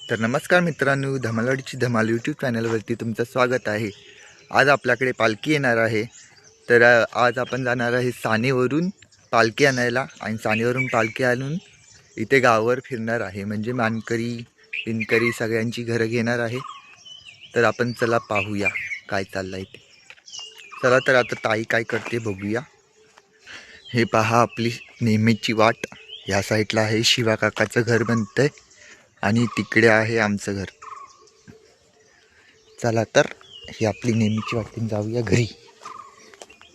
तर नमस्कार मित्रांनो, धमालवाडीची धमाल यूट्यूब चॅनलवरती तुमचं स्वागत आहे। आज आपल्याकडे पालखी येणार आहे। तर आज आपण जाणार आहे सानेवरून पालखी आणायला आणि सानेवरून पालखी आणून इथे गावावर फिरणार आहे। म्हणजे मानकरी पिनकरी सगळ्यांची घरं घेणार आहे। तर आपण चला पाहूया काय चाललंय ते। चला तर आता ताई काय करते बघूया। हे पहा आपली नेहमीची वाट। या साईडला आहे शिवा काकाचं घर बनतंय आणि तिकडे आहे आमचं घर। चला तर ही आपली नेहमीची वाटून जाऊया घरी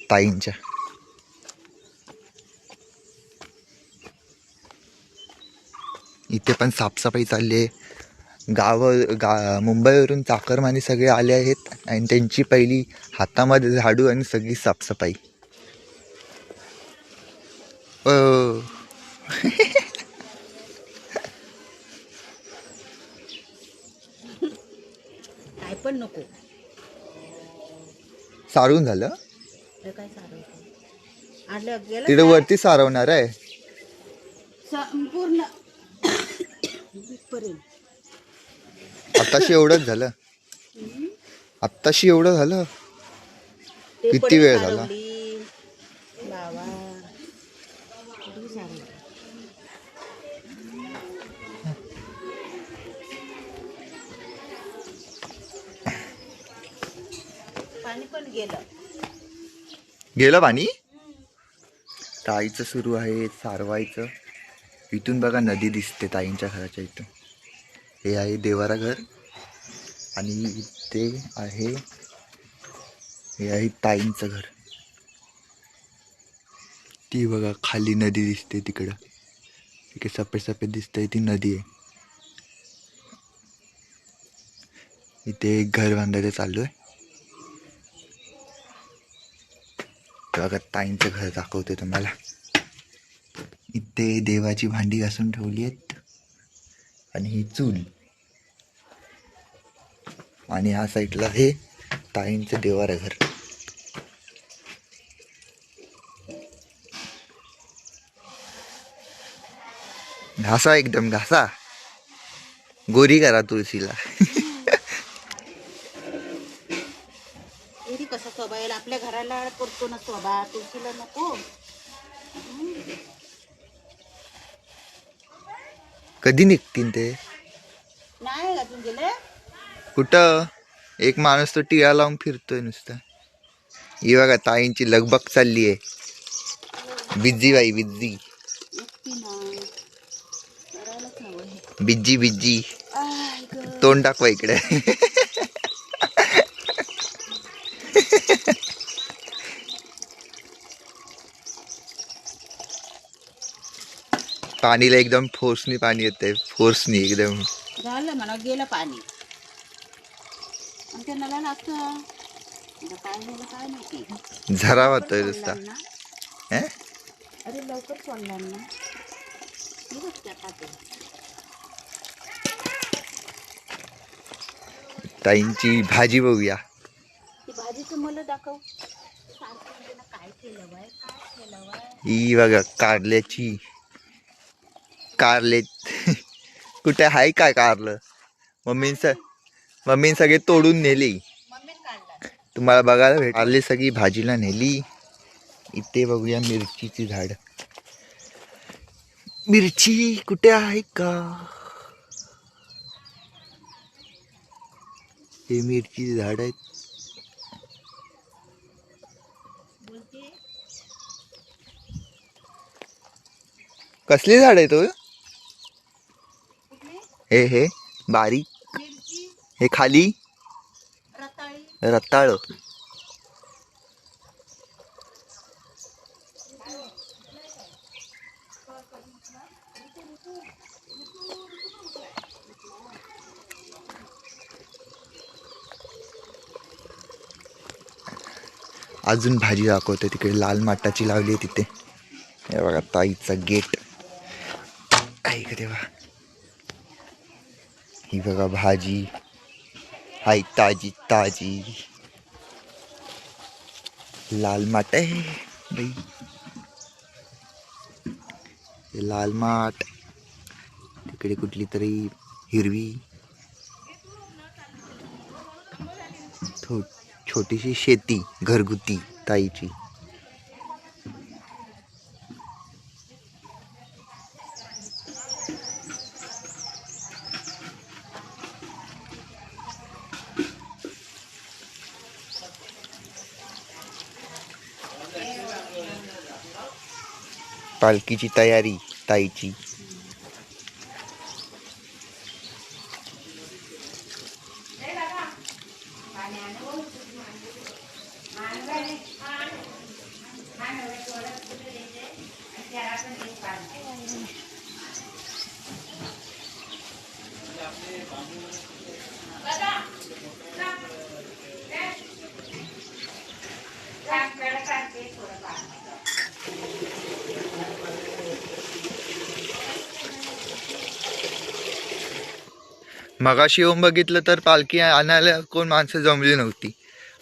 ताईंच्या। इथे पण साफसफाई चालली आहे। मुंबईवरून चाकरमानी सगळे आले आहेत आणि त्यांची पहिली हातामध्ये झाडू आणि सगळी साफसफाई। काय पण नको सारून झालं। काय सारवतो आलं गेलं तिथे वरती सारवणार आहे संपूर्ण पर्यंत। आत्ताशी एवढंच झालं। आत्ताशी एवढं झालं। किती वेळ झाला? बाबा पाणी पण गेलं पाणी। ताईचं सुरू आहे सारवायचं। इथून बघा नदी दिसते ताईंच्या घराच्या इथून। हे आहे देवारा घर आणि इथे आहे हे आहे ताईंचं घर। ती बघा खाली नदी दिसते तिकडं। तिकडे सफेद सफेद दिसतंय ती नदी आहे। इथे एक घर बांधायचं चालू आहे। बघा ताईंचं घर दाखवते तुम्हाला। इथे देवाची भांडी घासून ठेवली आहेत आणि ही चूल आणि ह्या साईडला हे ताईंचं देवारा घर। घासा एकदम घासा गोरी करा तुळशीला। कसा स्वभाव आपल्या घराला करतो ना स्वभाव तुळशीला नको। कधी निघतील ते? नाही अजून गेले कुठं? एक माणूस तो टिळा लावून फिरतोय नुसतं। ही बघा ताईंची लगबग चालली आहे। बिज्जी बाई बिज्जी बिज्जी बिज्जी तोंड दाखवा इकडे। पाणीला एकदम फोर्सनी पाणी येते। फोर्सनी एकदम झालं म्हणा गेलं पाणी आणि ते नळाला असतं काय झालं काय माहिती। झरा होतोय नुसता। अरे लवकर सोडणार ना। ताईंची भाजी बघूया। ती भाजीचं मला दाखव काय केलं बाय काय केलं बाय। ही बघा कारल्याची कारले कुठे आहे काय कारलं? मम्मीन सगळे तोडून नेली। तुम्हाला बघायला भेट कारले सगळी भाजीला नेली। इथे बघूया मिरचीची झाड। मिरची कुठे आहे का? हे मिरचीची झाड आहेत। कसली झाड आहे तो? हे बारीक हे खाली रताळ। अजून भाजी दाखवते तिकडे लाल माटाची लावली आहे तिथे। हे बघा ताईचा गेट ऐक देवा। ही बघा भाजी हाय ताजी ताजी लाल माठ आहे बाई। हे लाल माठ तिकडे कुठली तरी हिरवी छोटीशी शेती घरगुती ताईची. पालखीची तयारी ताईची. मगाशी येऊन बघितलं तर पालखी आणायला कोण माणसं जमली नव्हती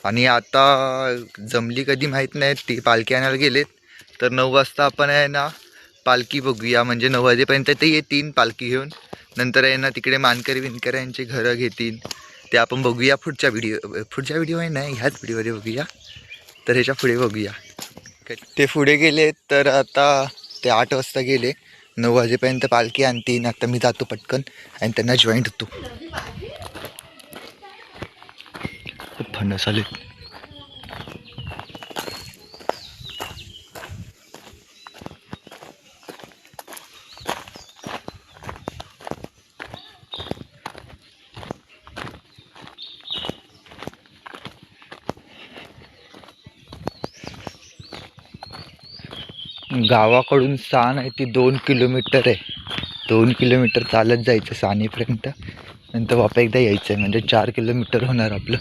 आणि आता जमली कधी माहीत नाही. ती पालखी आणायला गेलेत तर 9 वाजता आपण आहे ना पालखी बघूया. म्हणजे 9 वाजेपर्यंत ते येतील पालखी घेऊन. नंतर आहे ना तिकडे मानकरी विणकरी यांची घरं घेतील. ते आपण बघूया पुढच्या व्हिडिओ आहे नाही ह्याच व्हिडिओमध्ये बघूया. तर ह्याच्या पुढे बघूया. ते पुढे गेले तर आता ते 8 वाजता गेले. 9 वाजेपर्यंत पालखी आणतील. आता मी जातो पटकन आणि त्यांना जॉईंट होतो. खूप फणस आले. गावाकडून साण आहे ती 2 किलोमीटर आहे. 2 किलोमीटर चालत जायचं साणेपर्यंत. नंतर वापस एकदा यायचं आहे. म्हणजे 4 किलोमीटर होणार आपलं.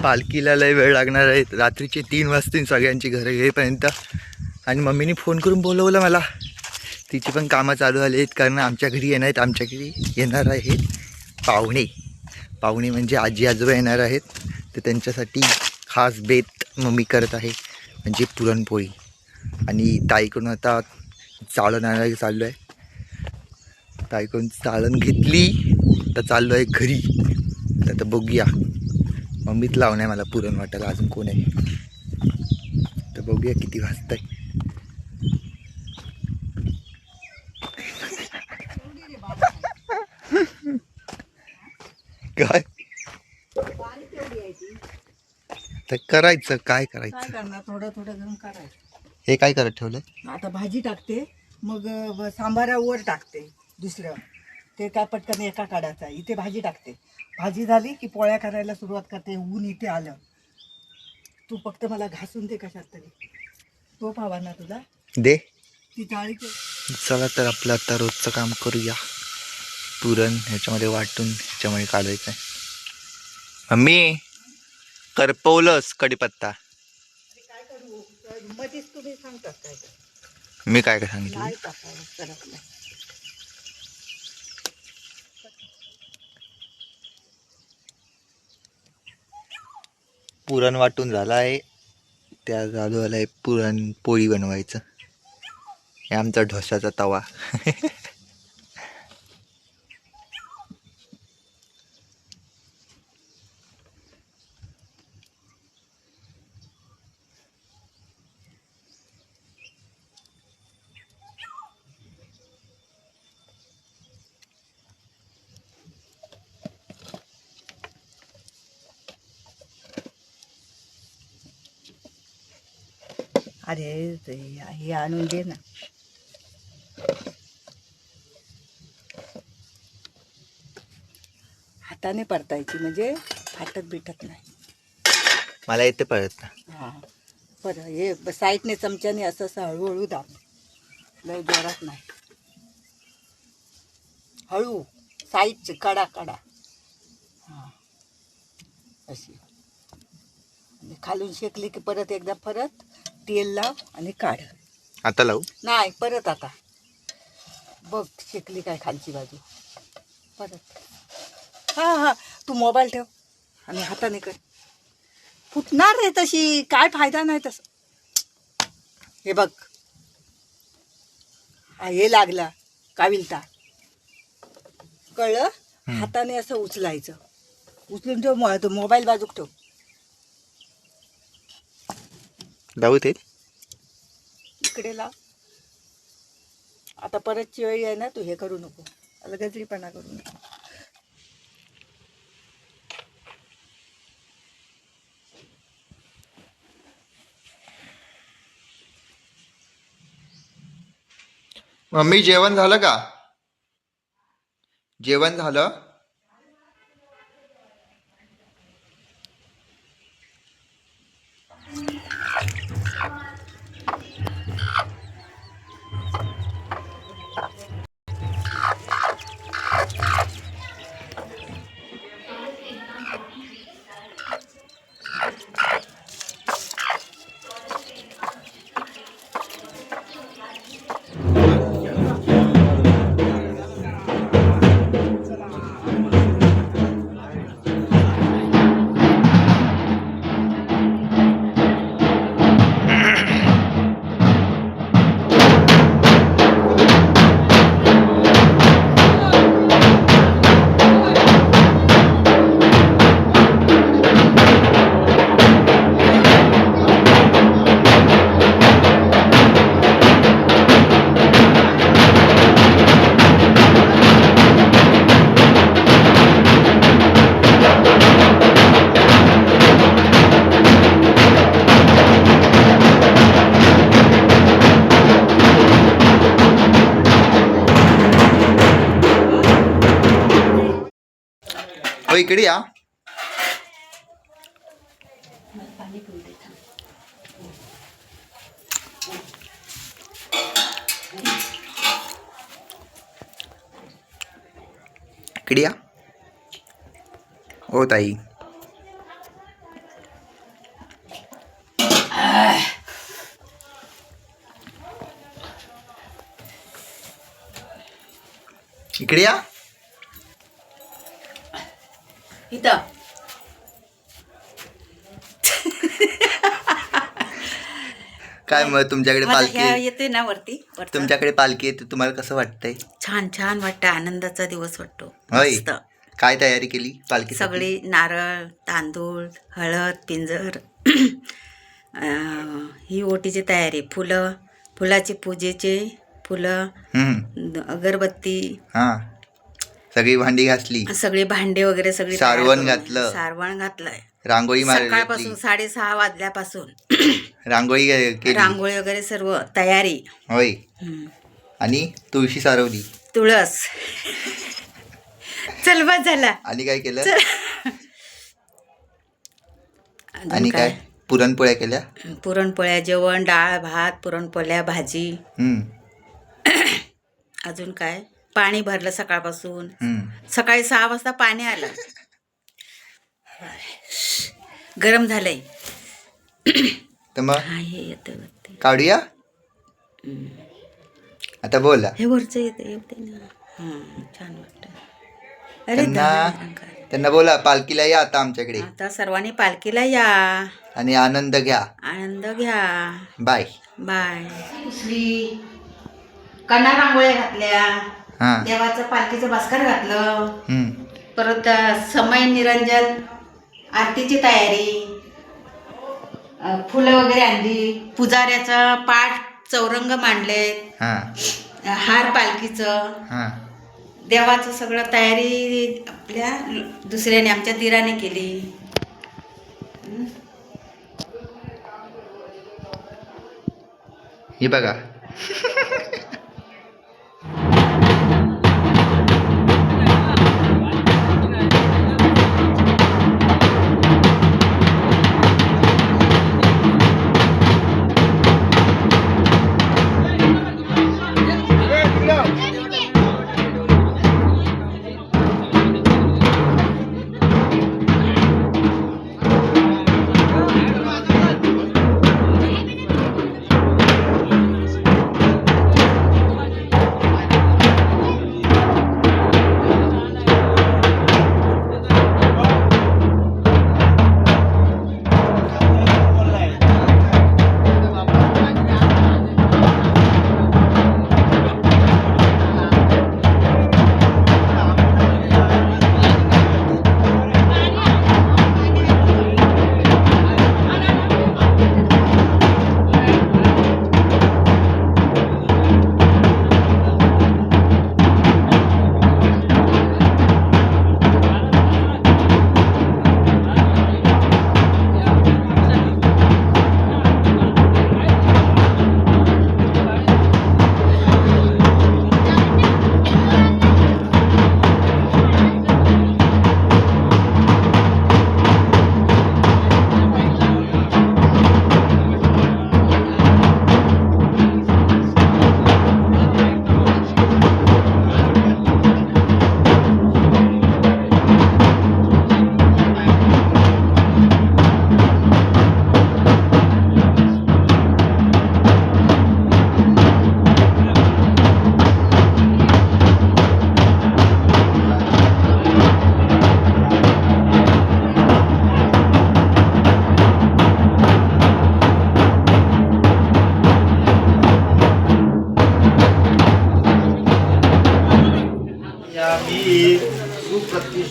पालखीला लय वेळ लागणार आहे. रात्रीचे 3 वाजतील सगळ्यांची घरं येईपर्यंत. आणि मम्मीने फोन करून बोलवलं मला. तिची पण कामं चालू झाली आहेत कारण आमच्या घरी आमच्या घरी येणार आहेत पाहुणे म्हणजे आजी आजोबा येणार आहेत. तर त्यांच्यासाठी खास बेत मम्मी करत आहे म्हणजे पुरणपोळी. आणि ताईकडून आता चालवणारा चालू आहे. बायकोन चाळण घेतली तर चाललो आहे घरी. तर आता बघूया, मम्मीच लावून आहे मला पुरण वाटायला, अजून कोण आहे तर बघूया किती वाजताय. काय तर करायचं, काय काय करायचं. करणार, थोडं थोडं घेऊन करायचं. हे काय करत ठेवलंय? आता भाजी टाकते, मग सांबारावर टाकते दुसरं. ते काय पटकन एका काढायचा, इथे भाजी टाकते. भाजी झाली की पोळ्या करायला सुरुवात करते. ऊन इथे आलं. तू फक्त मला घासून दे कशात तरी. तो हवा ना तुला, दे. ती चाळी. चला तर आपलं आता रोजचं काम करूया. पुरण ह्याच्यामध्ये वाटून ह्याच्यामध्ये काढायचं आहे. मम्मी करपवलंस कढीपत्ता. काय करू मध्येच तुम्ही सांगतात काय मी काय काय सांगितलं? नाही टाकावं करत नाही. पुरण वाटून झालं आहे. त्या चालू आहे पुरण पोळी बनवायचं. हे आमचा ढोसाचा तवा. अरे हे आणून दे ना. हाताने परतायची म्हणजे फाटत बिटत नाही. मला येते परत. हां बरं, हे साईडने चमच्याने असं असं हळूहळू दाब. लय जोरात नाही, हळू साईडची कडा कडा. हां अशी. आणि खालून शेकली की परत एकदा परत तेल लाव आणि काढ. आता लावू? नाही परत. आता बघ शेकली काय खालची बाजू. परत. हां हां तू मोबाईल ठेव आणि हाताने कर. फुटणार रे तशी, काय फायदा नाही तसं. हे बघ, हा हे लागला काविलता, कळलं? हाताने असं उचलायचं. उचलून ठेव, तो मोबाईल बाजूक ठेव. लावू ते? इकडे लाव. आता परतची वेळी आहे ना, तू हे करू नको, गजरीपणा करू नको. मम्मी जेवण झालं का? जेवण झालं? हो इकडे या. इकडे या. ओ ताई. इकडे या. इथं काय मग तुमच्याकडे माझा पालखी ह्या येते ना वरती वरचा. तुमच्याकडे पालखी येते तुम्हाला कसं वाटतंय? छान छान वाटतं, आनंदाचा दिवस वाटतो. होय. मस्त. काय तयारी केली पालखी? सगळी नारळ, तांदूळ, हळद, पिंजर, ही ओटीची तयारी, फुलं, फुलाची पूजेचे फुलं, अगरबत्ती, हा सगळी भांडी घासली, सगळे भांडे वगैरे सगळी तयार सारवण करून, घातलं. सारवण घातलंय. रांगोळी सकाळपासून मारली, 6:30 वाजल्यापासून रांगोळी केली. रांगोळी वगैरे सर्व तयारी. होय. हम्म. आणि तुळशी सारवली. तुळस. चल बस झाला. आणि काय केलं? अजून आणि काय पुरणपोळ्या केल्या. पुरणपोळ्या, जेवण, डाळ भात, पुरणपोळ्या, भाजी. हम्म. अजून काय, पाणी भरलं सकाळपासून. हम्म. सकाळी 6 वाजता पाणी आलं. गरम झालंय. तर मग हा हे येते वरती. काढूया आता. बोला. हे वरचं येते ना. छान वाटतं. अरे त्यांना बोला पालखीला या आता आमच्याकडे. आता सर्वांनी पालखीला या आणि आनंद घ्या. आनंद घ्या. Bye bye. कन्या रांगोळ्या घातल्या, हा. देवाचं पालखीचं भास्कर घातलं. हम्म. परत समय निरंजन आरतीची तयारी, फुलं वगैरे आणली, पुजाऱ्याचा पाठ चौरंग मांडले, हा. हार पालखीचं, हा. देवाचं सगळं तयारी आपल्या दुसऱ्याने आमच्या दिराने केली. हे बघा.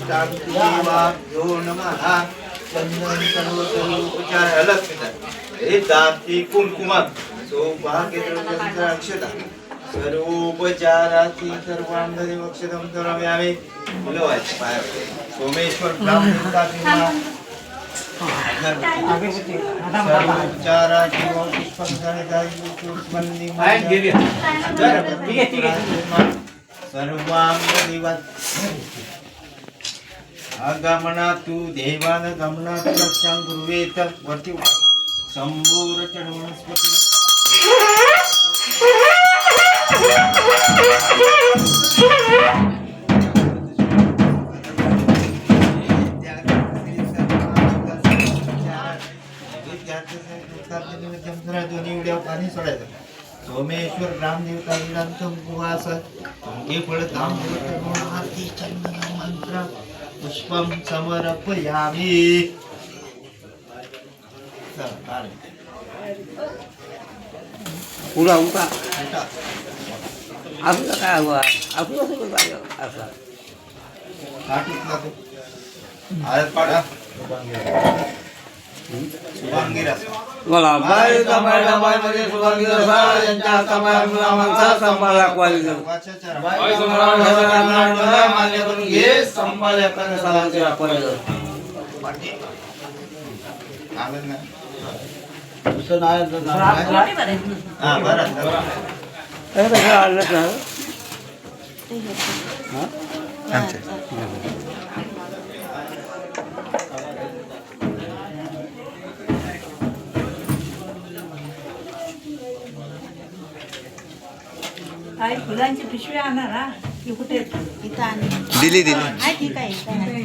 सुप्रतिष्ठादेवाभ्यो नमः. चंदन सर्व उपचार अलग हे दाती कुंकुमात सौभाग्यद्रव्य अक्षता सर्वोपचाराची सर्वांगदी अक्षतम सर्वयामी बोलवायचं पाय. सोमेश्वर ब्राह्मणता किंवा सर्वोपचाराची सर्वांगदिवत आगमना तू देवान गमना तू रक्षां गुरुवेत वरती संभूर वनस्पती दोन्ही उड्या पाणी सोडायचं. सोमेश्वर ग्रामदेवता विरांतम कुवास हे फळ आरती चंदन मंत्र पुष्पम समर्पयामि. पुरा उठा उठा. आपलं काय हवं आपलं सगळं काय असं हात उचला तू. आळत पाडा. शुभांगी रस. मला बाईचा बायला बाईमध्ये सुभागी रसा यांच्या हाताबाहेर मुला माणसा संभाळ दाखवायला गेलो बाई समोरावर ठेवायला आपल्याला मान्य करून घे संभाळ एखाद्या सालांचे दाखवायला गेलो आलं ना? दुसरं नाही तर नाही. हा, बरं, बरं. हे कसं आणलं का आमच्या आई फुलांची पिशवी आणा ना की कुठे इथं आणि दिली दिली आहे ठीक आहे इथं आहे.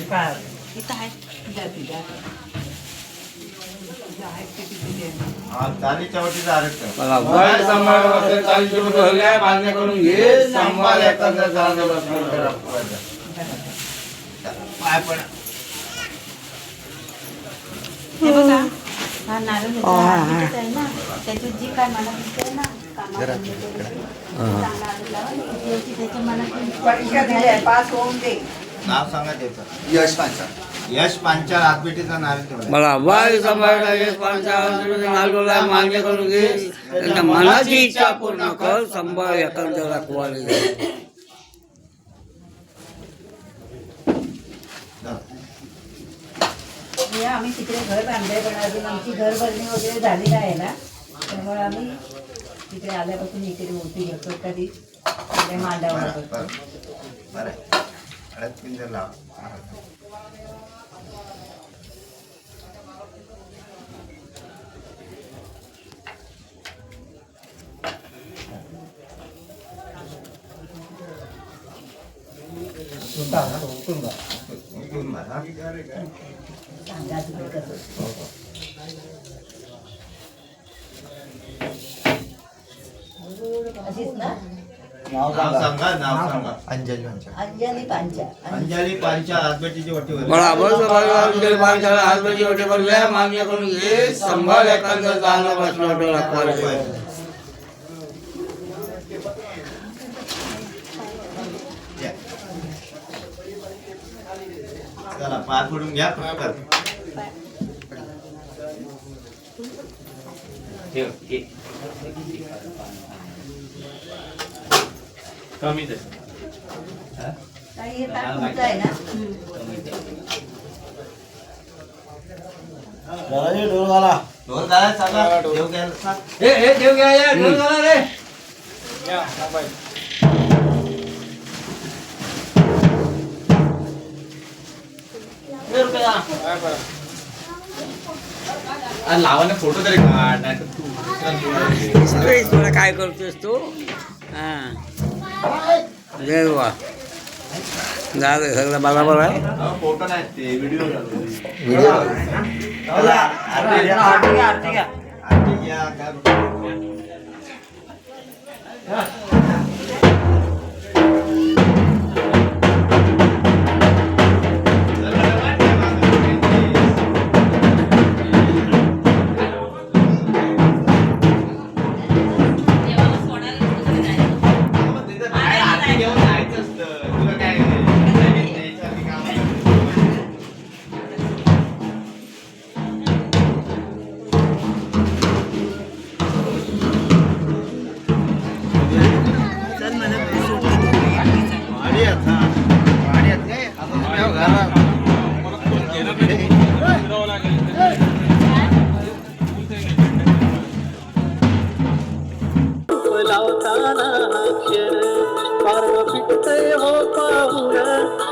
काय इथं आहे. हा, चालीच्या वटीचं आरक्षण. मला बाई संभाळ बसले 40 रुपये भरले मान्य करून घे संभाळ एखाद्या सालांचे दाखवायला पाय पडा. हे बघा हा नारळ ह्याचं आहे ना त्याच्यात जी काय मला दिसतंय ना कामाला चांगला आलं लावा. त्याच्या परीक्षा दिल्या मनात पास होऊन दे नाव सांगा त्याचं. यश पांचाळ. यश पांचाळ हातपेटीचा नारळ ठेवला. मला बाई सांभाळता येत पंचावन्न मान्य करून घे त्यांच्या मनाची इच्छा पूर्ण कर संभाळ एखाद्या दाखवायला गेलो आम्ही तिकडे घर बांधलंय पण अजून आमची घर भरणी वगैरे झाली आहे ना त्यामुळे आम्ही तिकडे आल्यापासून इकडे मूर्ती घेतो कधी तिकडे मांडावर बरं, बसतो. बरं. बरं. हळद पिंजर लावा. उठून मारा. सांगा तिकडे कसं. हो, हो. अशीच ना नाव सांगा, नाव सांगा. अंजली पांचाळ. अंजली पांचा अंजली पांचाळ हातपेटीची वटी होती. मला हातबाजी वाटे भरले मान्य करून घे संभाळ एखाद्या जाणं बसणं दाखवायला गेलो या. चला पाय पडून घ्या पटकन. काही हे ताट तुमचं आहे ना ढोल झाला सगळा देव घ्यायला सांग. देव घ्या या ढोल झाला रे लावाने फोटो तरी काढ नाही तुला काय करतोस तू हा जय वा झालं सगळं बरोबर आहे फोटो नाही ते व्हिडिओ व्हिडिओ आरती घ्या काय लावताना क्षण पार फिटते हो पाहुण